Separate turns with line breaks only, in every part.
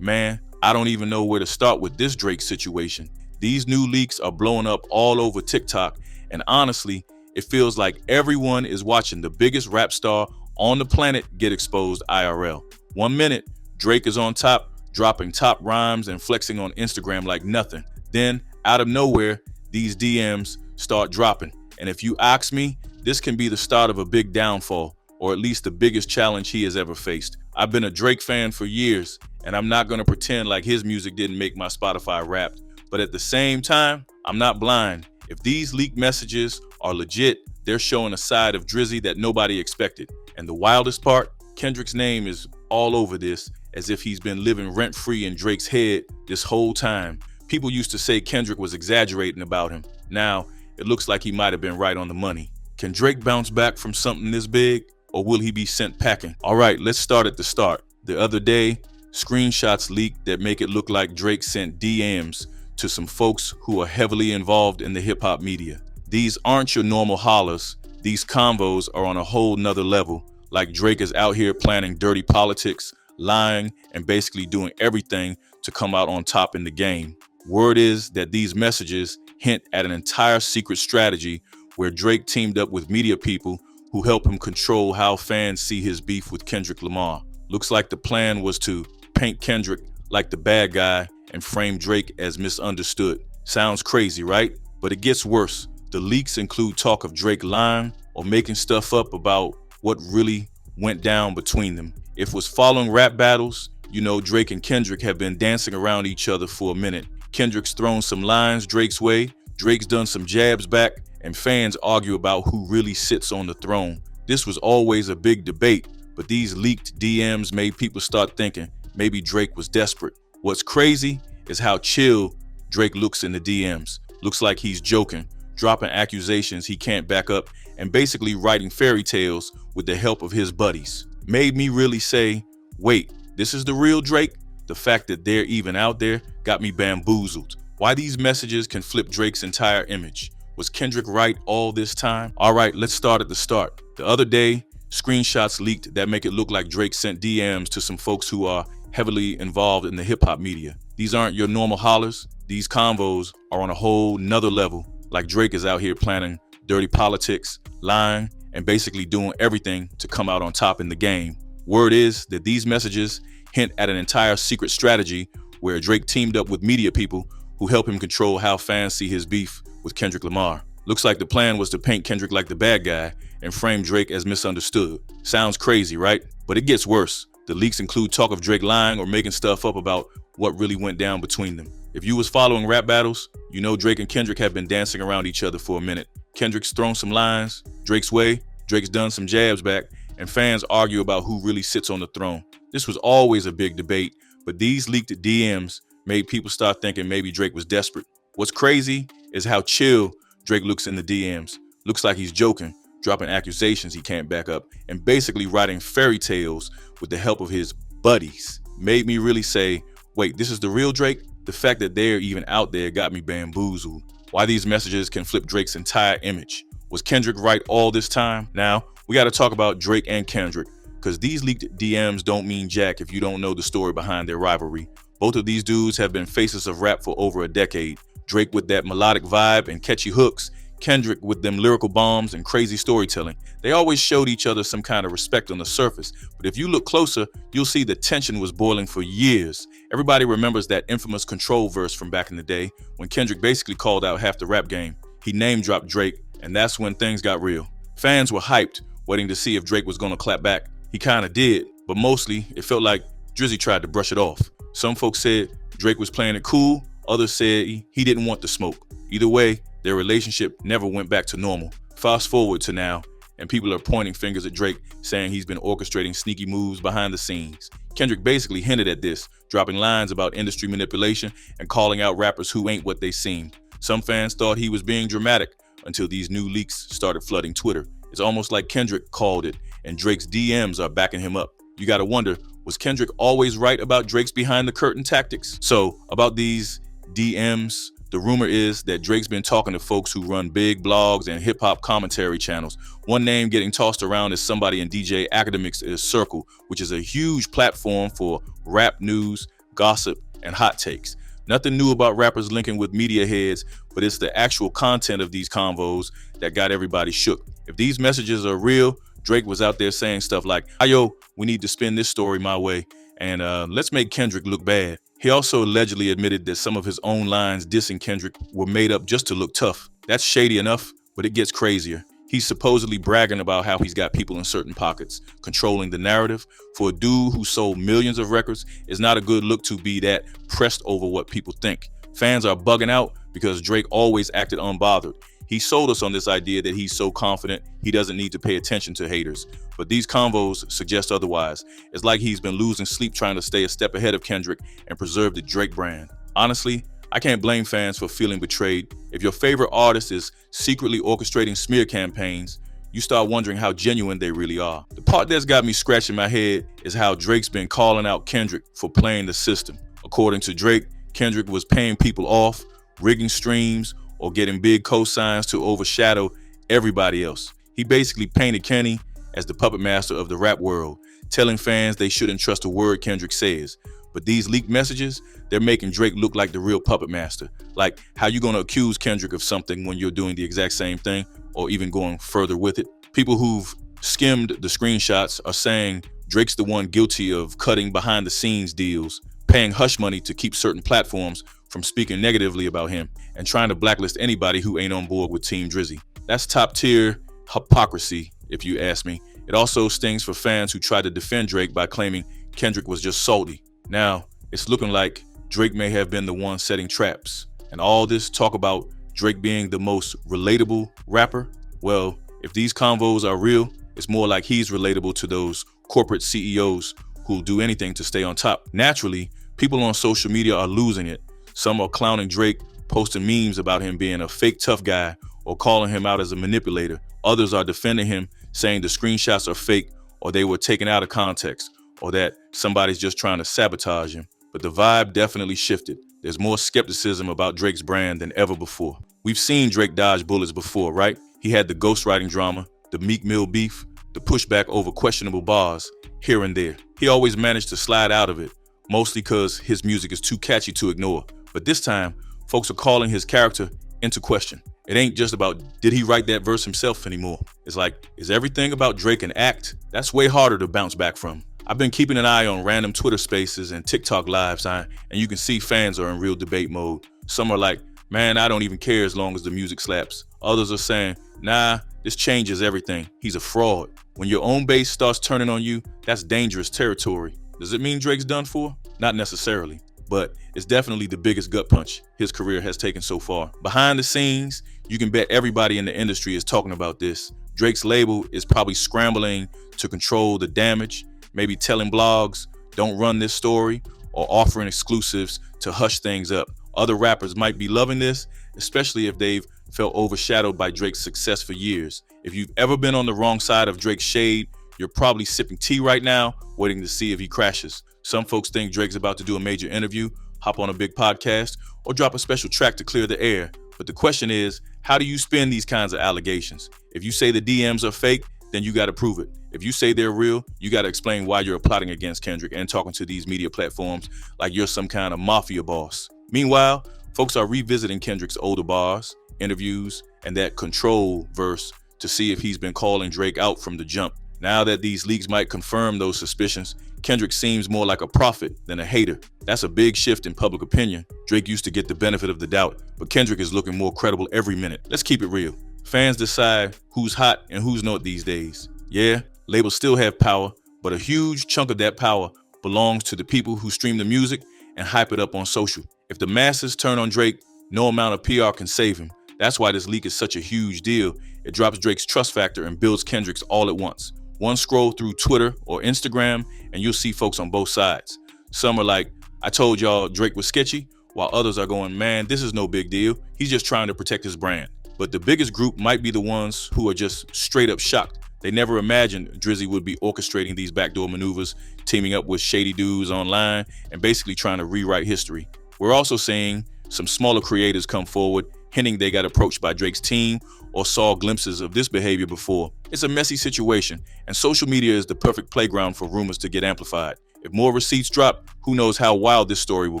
Man, I don't even know where to start with this Drake situation. These new leaks are blowing up all over TikTok, and honestly, it feels like everyone is watching the biggest rap star on the planet get exposed IRL. One minute, Drake is on top, dropping top rhymes and flexing on Instagram like nothing. Then, out of nowhere, these DMs start dropping. And if you ask me, this can be the start of a big downfall, or at least the biggest challenge he has ever faced. I've been a Drake fan for years, and I'm not gonna pretend like his music didn't make my Spotify Wrapped. But at the same time, I'm not blind. If these leaked messages are legit, they're showing a side of Drizzy that nobody expected. And the wildest part, Kendrick's name is all over this, as if he's been living rent-free in Drake's head this whole time. People used to say Kendrick was exaggerating about him. Now, it looks like he might have been right on the money. Can Drake bounce back from something this big, or will he be sent packing? All right, let's start at the start. The other day, screenshots leaked that make it look like Drake sent DMs to some folks who are heavily involved in the hip-hop media. These aren't your normal hollers. These convos are on a whole nother level, like Drake is out here planning dirty politics, lying, and basically doing everything to come out on top in the game. Word is that these messages hint at an entire secret strategy where Drake teamed up with media people who help him control how fans see his beef with Kendrick Lamar. Looks like the plan was to paint Kendrick like the bad guy and frame Drake as misunderstood. Sounds crazy, right? But it gets worse. The leaks include talk of Drake lying or making stuff up about what really went down between them. If was following rap battles, you know Drake and Kendrick have been dancing around each other for a minute. Kendrick's thrown some lines Drake's way, Drake's done some jabs back, and fans argue about who really sits on the throne. This was always a big debate, but these leaked DMs made people start thinking maybe Drake was desperate. What's crazy is how chill Drake looks in the DMs. Looks like he's joking, dropping accusations he can't back up, and basically writing fairy tales with the help of his buddies. Made me really say, wait, this is the real Drake? The fact that they're even out there got me bamboozled. Why these messages can flip Drake's entire image? Was Kendrick right all this time? All right, let's start at the start. The other day, screenshots leaked that make it look like Drake sent DMs to some folks who are heavily involved in the hip-hop media. These aren't your normal hollers. These convos are on a whole nother level, like Drake is out here planning dirty politics, lying, and basically doing everything to come out on top in the game. Word is that these messages hint at an entire secret strategy where Drake teamed up with media people who help him control how fans see his beef with Kendrick Lamar. Looks like the plan was to paint Kendrick like the bad guy and frame Drake as misunderstood. Sounds crazy, right? But it gets worse. The leaks include talk of Drake lying or making stuff up about what really went down between them. If you was following rap battles, you know Drake and Kendrick have been dancing around each other for a minute. Kendrick's thrown some lines Drake's way, Drake's done some jabs back, and fans argue about who really sits on the throne. This was always a big debate, but these leaked DMs made people start thinking maybe Drake was desperate. What's crazy is how chill Drake looks in the DMs. Looks like he's joking, dropping accusations he can't back up, and basically writing fairy tales with the help of his buddies. Made me really say, wait, this is the real Drake? The fact that they're even out there got me bamboozled. Why these messages can flip Drake's entire image. Was Kendrick right all this time? Now, we gotta talk about Drake and Kendrick, because these leaked DMs don't mean jack if you don't know the story behind their rivalry. Both of these dudes have been faces of rap for over a decade. Drake with that melodic vibe and catchy hooks, Kendrick with them lyrical bombs and crazy storytelling. They always showed each other some kind of respect on the surface, but if you look closer, you'll see the tension was boiling for years. Everybody remembers that infamous Control verse from back in the day, when Kendrick basically called out half the rap game. He name-dropped Drake, and that's when things got real. Fans were hyped, waiting to see if Drake was gonna clap back. He kinda did, but mostly it felt like Drizzy tried to brush it off. Some folks said Drake was playing it cool, others said he didn't want the smoke. Either way, their relationship never went back to normal. Fast forward to now, and people are pointing fingers at Drake, saying he's been orchestrating sneaky moves behind the scenes. Kendrick basically hinted at this, dropping lines about industry manipulation and calling out rappers who ain't what they seem. Some fans thought he was being dramatic until these new leaks started flooding Twitter. It's almost like Kendrick called it, and Drake's DMs are backing him up. You gotta wonder, was Kendrick always right about Drake's behind the curtain tactics? So, about these DMs, the rumor is that Drake's been talking to folks who run big blogs and hip-hop commentary channels. One name getting tossed around is somebody in DJ Academic's Circle, which is a huge platform for rap news, gossip, and hot takes. Nothing new about rappers linking with media heads, but it's the actual content of these convos that got everybody shook. If these messages are real, Drake was out there saying stuff like, "Yo, we need to spin this story my way, and let's make Kendrick look bad." He also allegedly admitted that some of his own lines dissing Kendrick were made up just to look tough. That's shady enough, but it gets crazier. He's supposedly bragging about how he's got people in certain pockets, controlling the narrative. For a dude who sold millions of records, it's not a good look to be that pressed over what people think. Fans are bugging out because Drake always acted unbothered. He sold us on this idea that he's so confident he doesn't need to pay attention to haters. But these convos suggest otherwise. It's like he's been losing sleep trying to stay a step ahead of Kendrick and preserve the Drake brand. Honestly, I can't blame fans for feeling betrayed. If your favorite artist is secretly orchestrating smear campaigns, you start wondering how genuine they really are. The part that's got me scratching my head is how Drake's been calling out Kendrick for playing the system. According to Drake, Kendrick was paying people off, rigging streams, or getting big cosigns to overshadow everybody else. He basically painted Kenny as the puppet master of the rap world, telling fans they shouldn't trust a word Kendrick says. But these leaked messages, they're making Drake look like the real puppet master. Like, how you gonna accuse Kendrick of something when you're doing the exact same thing, or even going further with it? People who've skimmed the screenshots are saying Drake's the one guilty of cutting behind the scenes deals, paying hush money to keep certain platforms from speaking negatively about him, and trying to blacklist anybody who ain't on board with Team Drizzy. That's top tier hypocrisy, if you ask me. It also stings for fans who tried to defend Drake by claiming Kendrick was just salty. Now, it's looking like Drake may have been the one setting traps. And all this talk about Drake being the most relatable rapper, well, if these convos are real, it's more like he's relatable to those corporate CEOs who'll do anything to stay on top. Naturally, people on social media are losing it. Some are clowning Drake, posting memes about him being a fake tough guy or calling him out as a manipulator. Others are defending him, saying the screenshots are fake or they were taken out of context, or that somebody's just trying to sabotage him. But the vibe definitely shifted. There's more skepticism about Drake's brand than ever before. We've seen Drake dodge bullets before, right? He had the ghostwriting drama, the Meek Mill beef, the pushback over questionable bars, here and there. He always managed to slide out of it, mostly because his music is too catchy to ignore. But this time, folks are calling his character into question. It ain't just about, did he write that verse himself anymore? It's like, is everything about Drake an act? That's way harder to bounce back from. I've been keeping an eye on random Twitter spaces and TikTok lives, and you can see fans are in real debate mode. Some are like, man, I don't even care as long as the music slaps. Others are saying, nah, this changes everything. He's a fraud. When your own base starts turning on you, that's dangerous territory. Does it mean Drake's done for? Not necessarily, but it's definitely the biggest gut punch his career has taken so far. Behind the scenes, you can bet everybody in the industry is talking about this. Drake's label is probably scrambling to control the damage, maybe telling blogs, don't run this story, or offering exclusives to hush things up. Other rappers might be loving this, especially if they've felt overshadowed by Drake's success for years. If you've ever been on the wrong side of Drake's shade, you're probably sipping tea right now, waiting to see if he crashes. Some folks think Drake's about to do a major interview, hop on a big podcast, or drop a special track to clear the air. But the question is, how do you spin these kinds of allegations? If you say the DMs are fake, then you got to prove it. If you say they're real, you got to explain why you're plotting against Kendrick and talking to these media platforms like you're some kind of mafia boss. Meanwhile, folks are revisiting Kendrick's older bars, interviews, and that control verse to see if he's been calling Drake out from the jump. Now that these leaks might confirm those suspicions, Kendrick seems more like a prophet than a hater. That's a big shift in public opinion. Drake used to get the benefit of the doubt, but Kendrick is looking more credible every minute. Let's keep it real. Fans decide who's hot and who's not these days. Yeah, labels still have power, but a huge chunk of that power belongs to the people who stream the music and hype it up on social. If the masses turn on Drake, no amount of PR can save him. That's why this leak is such a huge deal. It drops Drake's trust factor and builds Kendrick's all at once. One scroll through Twitter or Instagram and you'll see folks on both sides. Some are like, I told y'all Drake was sketchy, while others are going, man, this is no big deal. He's just trying to protect his brand. But the biggest group might be the ones who are just straight up shocked. They never imagined Drizzy would be orchestrating these backdoor maneuvers, teaming up with shady dudes online, and basically trying to rewrite history. We're also seeing some smaller creators come forward, hinting they got approached by Drake's team or saw glimpses of this behavior before. It's a messy situation, and social media is the perfect playground for rumors to get amplified. If more receipts drop, who knows how wild this story will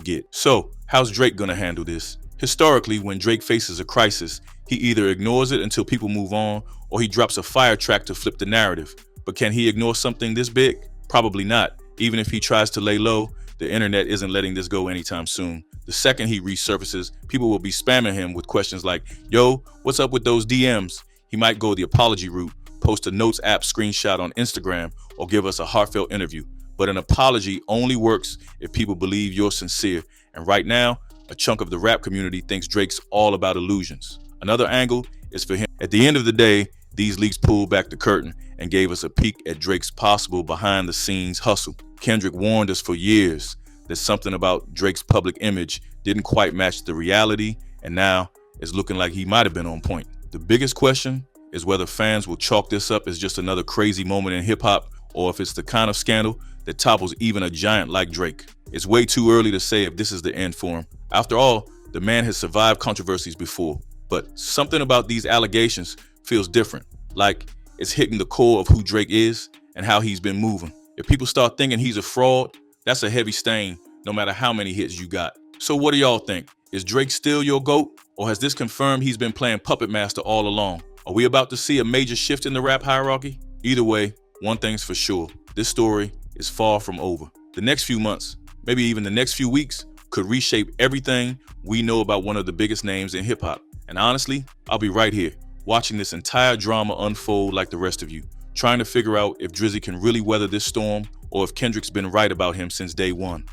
get. So, how's Drake gonna handle this? Historically, when Drake faces a crisis, he either ignores it until people move on, or he drops a fire track to flip the narrative. But can he ignore something this big? Probably not. Even if he tries to lay low, the internet isn't letting this go anytime soon. The second he resurfaces, people will be spamming him with questions like, yo, what's up with those DMs? He might go the apology route, post a Notes app screenshot on Instagram, or give us a heartfelt interview. But an apology only works if people believe you're sincere. And right now, a chunk of the rap community thinks Drake's all about illusions. Another angle is for him. At the end of the day, these leaks pulled back the curtain and gave us a peek at Drake's possible behind-the-scenes hustle. Kendrick warned us for years that something about Drake's public image didn't quite match the reality, and now it's looking like he might have been on point. The biggest question is whether fans will chalk this up as just another crazy moment in hip-hop, or if it's the kind of scandal that topples even a giant like Drake. It's way too early to say if this is the end for him. After all, the man has survived controversies before, but something about these allegations feels different, like it's hitting the core of who Drake is and how he's been moving. If people start thinking he's a fraud, that's a heavy stain, no matter how many hits you got. So what do y'all think? Is Drake still your GOAT, or has this confirmed he's been playing puppet master all along? Are we about to see a major shift in the rap hierarchy? Either way, one thing's for sure, this story is far from over. The next few months, maybe even the next few weeks, could reshape everything we know about one of the biggest names in hip-hop. And honestly, I'll be right here, watching this entire drama unfold like the rest of you, trying to figure out if Drizzy can really weather this storm, or if Kendrick's been right about him since day one.